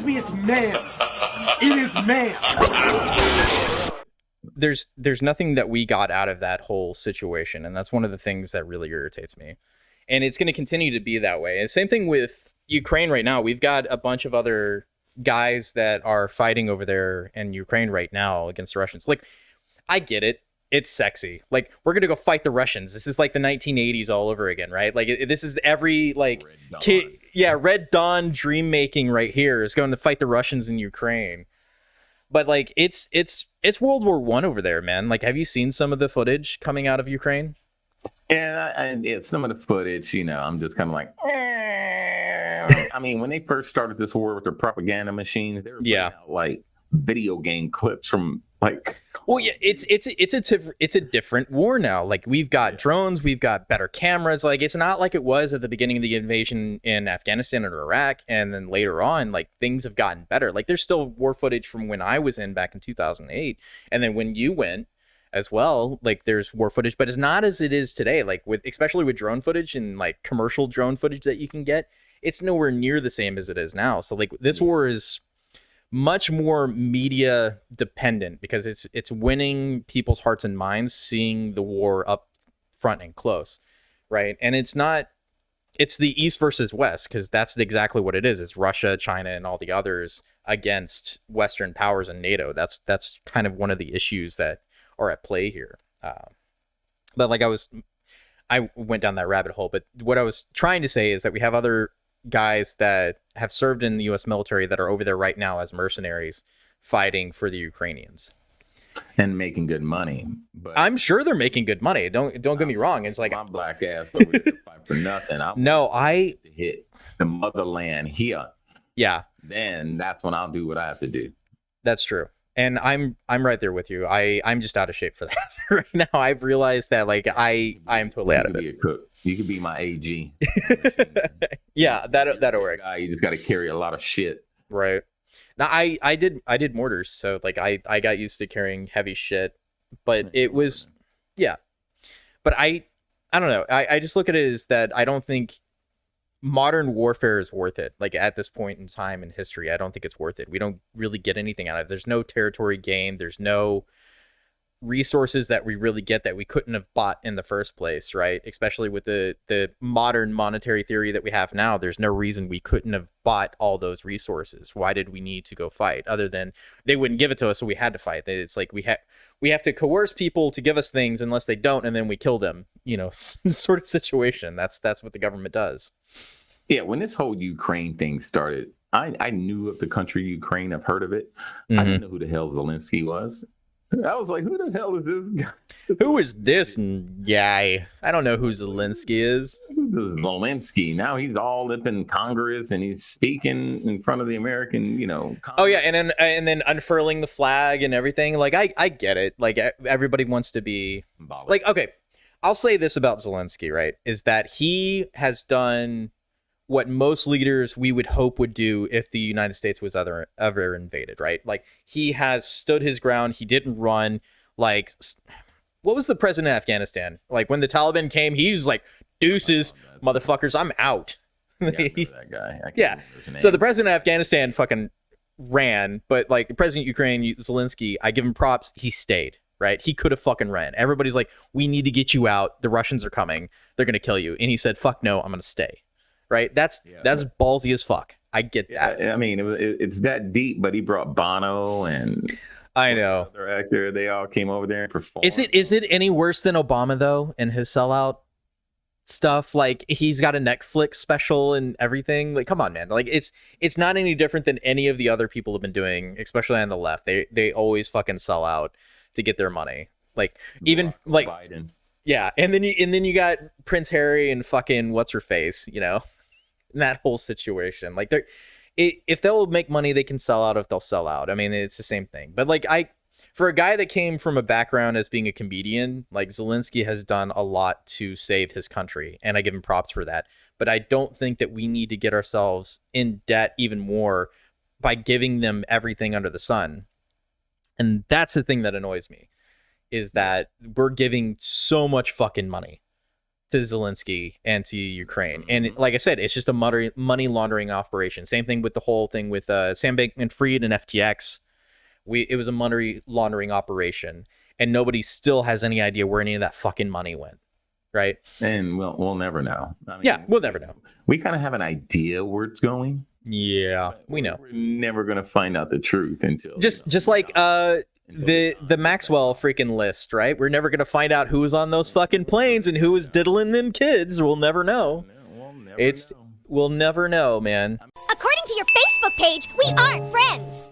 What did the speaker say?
Excuse me, it's ma'am. It is ma'am. There's nothing that we got out of that whole situation, and that's one of the things that really irritates me. And it's going to continue to be that way. And same thing with Ukraine right now. We've got a bunch of other guys that are fighting over there in Ukraine right now against the Russians. Like, I get it. It's sexy. Like, we're going to go fight the Russians. This is like the 1980s all over again, right? Like, this is every, like, kid, yeah, Red Dawn dream making right here is going to fight the Russians in Ukraine. But, like, it's World War I over there, man. Like, have you seen some of the footage coming out of Ukraine? Yeah, some of the footage, you know, I'm just kind of like, I mean, when they first started this war with their propaganda machines, they were putting out, like, video game clips from, like, well, yeah, it's a different war now. Like, we've got drones, we've got better cameras. Like, it's not like it was at the beginning of the invasion in Afghanistan or Iraq, and then later on, like, things have gotten better. Like, there's still war footage from when I was in back in 2008, and then when you went as well, like, there's war footage, but it's not as it is today. Like, especially with drone footage and, like, commercial drone footage that you can get, it's nowhere near the same as it is now. So, like, this war is much more media dependent because it's winning people's hearts and minds, seeing the war up front and close, right? And it's the East versus West, because that's exactly what it is. It's Russia, China, and all the others against Western powers and NATO. That's kind of one of the issues that are at play here. But like I went down that rabbit hole, but what I was trying to say is that we have other guys that have served in the U.S. military that are over there right now as mercenaries fighting for the Ukrainians and making good money. But I'm sure they're making good money. Don't get me wrong. It's like my black ass over there to fight for nothing. I hit the motherland here. Yeah. Then that's when I'll do what I have to do. That's true. And I'm right there with you. I'm just out of shape for that right now. I've realized that, like, I'm totally out of it. You could be a cook. You could be my AG. Yeah, that'll work. You just got to carry a lot of shit. Right. Now I did mortars, so like I got used to carrying heavy shit, but it was, yeah. But I don't know. I just look at it as that I don't think modern warfare is worth it. Like, at this point in time in history, I don't think it's worth it. We don't really get anything out of it. There's no territory gain. There's no resources that we really get that we couldn't have bought in the first place, right? Especially with the modern monetary theory that we have now, there's no reason we couldn't have bought all those resources. Why did we need to go fight? Other than they wouldn't give it to us, so we had to fight. It's like we have to coerce people to give us things unless they don't, and then we kill them, you know, sort of situation. That's what the government does. Yeah, when this whole Ukraine thing started, I knew of the country Ukraine. I've heard of it. Mm-hmm. I didn't know who the hell Zelensky was. I was like, who the hell is this guy? Who is this guy? I don't know who Zelensky is. Who's Zelensky? Now he's all up in Congress and he's speaking in front of the American, you know. Congress. Oh yeah, and then unfurling the flag and everything. Like, I get it. Like, everybody wants to be like, okay, I'll say this about Zelensky, right? Is that he has done what most leaders we would hope would do if the United States was ever invaded, right? Like, he has stood his ground. He didn't run. Like, what was the president of Afghanistan? Like, when the Taliban came, he was like, deuces, motherfuckers, I'm out. Yeah, I remember that guy. Yeah. So the president of Afghanistan fucking ran, but like the president of Ukraine, Zelensky, I give him props. He stayed, right? He could have fucking ran. Everybody's like, we need to get you out. The Russians are coming. They're going to kill you. And he said, fuck no, I'm going to stay. Right? That's ballsy as fuck. I get that. I mean, it's that deep, but he brought Bono and I know other actor. They all came over there and performed. Is it any worse than Obama though, and his sellout stuff? Like, he's got a Netflix special and everything. Like, come on, man. Like, it's not any different than any of the other people have been doing, especially on the left. They always fucking sell out to get their money. Like, even like Biden. Yeah, and then you got Prince Harry and fucking what's her face, you know. That whole situation, like, if they'll make money, they can sell out. If they'll sell out, I mean, it's the same thing. But like, for a guy that came from a background as being a comedian, like, Zelensky has done a lot to save his country, and I give him props for that. But I don't think that we need to get ourselves in debt even more by giving them everything under the sun. And that's the thing that annoys me, is that we're giving so much fucking money to Zelensky and to Ukraine. And like I said, it's just a money laundering operation. Same thing with the whole thing with Sam Bankman-Fried and FTX. It was a money laundering operation, and nobody still has any idea where any of that fucking money went. Right. And we'll never know. I mean, yeah, we'll never know. We kind of have an idea where it's going. Yeah, we know. We're never going to find out the truth until just like the Maxwell freaking list, right? We're never gonna find out who was on those fucking planes and who was diddling them kids. We'll never know. We'll never know, man. According to your Facebook page, we aren't friends.